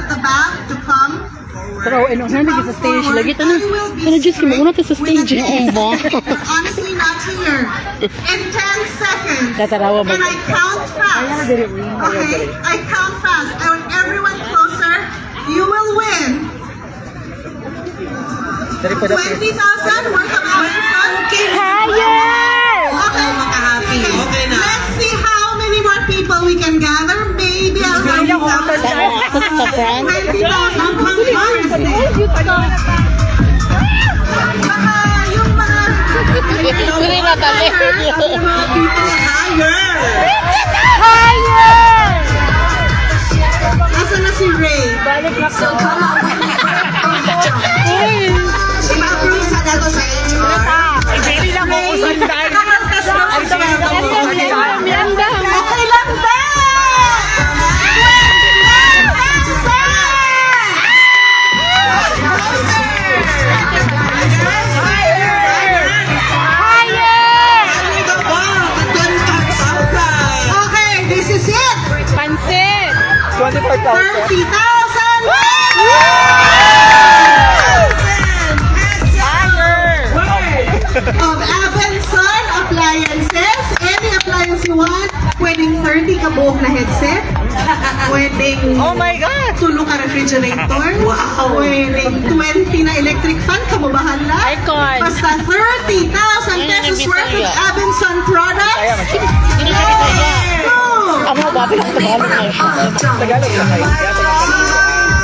at the back to come. Pero ano na lagi sa stage lagi tanong. Ano just kimo una ta sa stage You're honestly not here. In 10 seconds. Tatarawa ba? And I count fast. Okay, I count fast. And when everyone closer, you will win 20,000 worth of Amazon. Higher! Okay, okay. Let's see how many more people we can gather. Maybe I'll have sa friend. 20,000. Baka yung mga Hindi na tali. higher. Nasaan na si Ray? Balik na ko. I-approve sa dato sa HR. Hindi lang mo usandan. Miranda. Okay lang ba? Okay, this is it. Pansit. 30,000. Of Abenson appliances. Any appliance you want. Pwedeng 30 kabuok na headset. Pwedeng Oh my God! tulo ka refrigerator. Wow. Pwedeng 20 na electric fan. Kamubahan na. Icon. Basta 30,000 pesos worth of Abenson products. Hindi na kita niya. Oh. Ano ba? Tagalog na siya. Tagalog na kayo.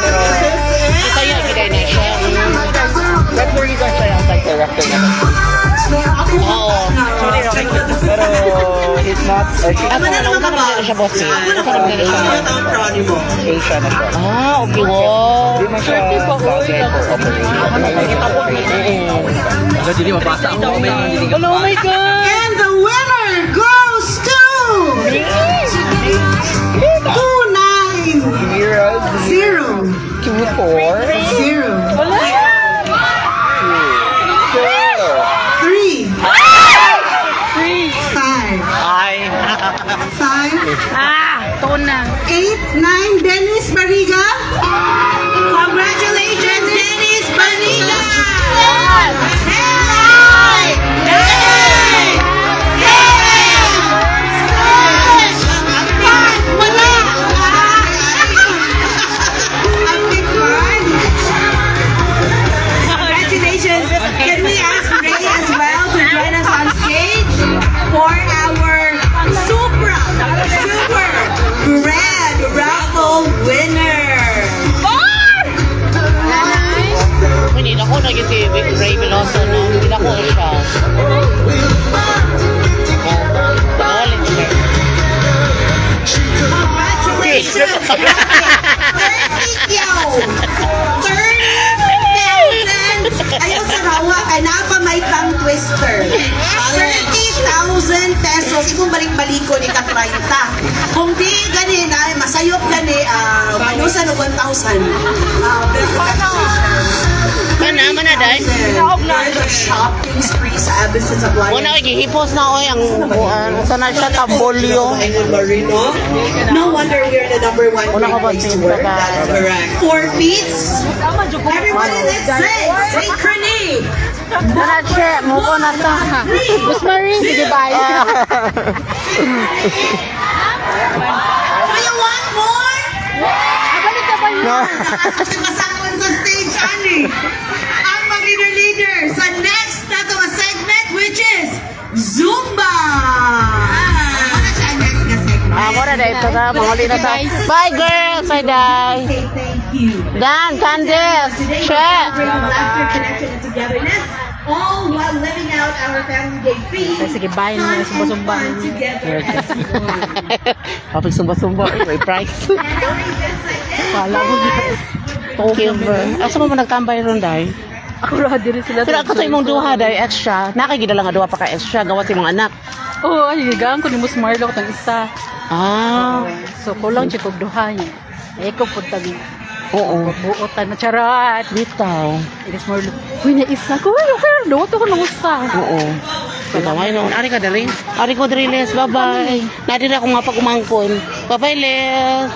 Pero, kita niya, kita na siya. That's the reason siya yung site director niya. Oo. Pero, he's not... Ako na siya boss eh. Ako na siya. Asia na siya. Ah, okay, wow. Hindi man siya vlogger for operation. Hindi mabasa ako. Oh my God! And the winner goes to 290. 2-4. 3. 5. Ay. 5. Tuna. 8, 9. Dennis Bariga. Congratulations, Dennis Bariga. Congratulations. Can we ask Ray as well to join us on stage for our super grand raffle winner? Hindi na ko naging si Ray Veloso, no? Hindi na ko siya. Congratulations! 30,000! Ayaw sa hawa, kay napa may tongue twister. 30,000 pesos. Kung balik-baliko ni ka-30. Kung di gani na, masayop gani, manusan o 1,000. Mana dahil? Shopping spree sa Abenson Appliance. Una hihipos na oy ang sana siya tabolyo. No wonder we're the number 1 Una ka ba store. That's correct. 4 beats. Everybody, let's say synchrony. Sana siya, muko na ta. Miss Marie, sige bye. Do you want more? Balik ka ba yun? Kasakon sa stage, ani. Ang mag-leader sa next na to segment, which is Zumba. Ano siya ang next na segment? Ako na dahil ito na, mga na ta. Bye girls, I die. Say thank you. Dan, Candice, Today, Che. we're celebrating laughter, connection, and togetherness, all while living out our family day theme. Sige, bye na, sumba-sumba. Fun together as one. Kapag sumba-sumba, may price. Memories just like this. Wala mo dito. Silver. Asa mo nagtambay ron dahil? Ako lahat din sila. Pero ako sa imong duha dahil extra. Nakagida lang nga duha pa ka extra. Gawa sa imong anak. Oo, ay, higaan ko ni Mus Marlo ng isa. Ah. So, kulang siya kong duha niya. Ay, ko punta niya. Oo. Buotan na charat. Bitaw. Inis Marlo. Uy, na isa ko. Uy, okay. Duwa to ko ng usa. Oo. Bitaw ngayon noon. Ari ka dali. Ari ko dali, Les. Bye-bye. Nadira ako nga pag umangkon. Bye-bye, Les.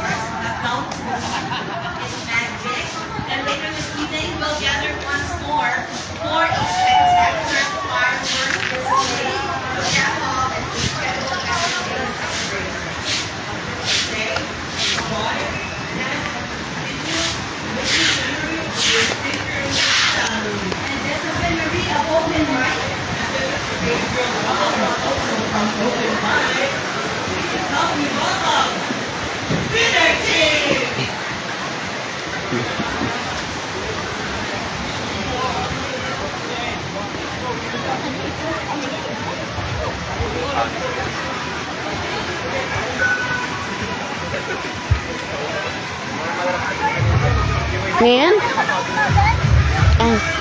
Ngayon? Ah.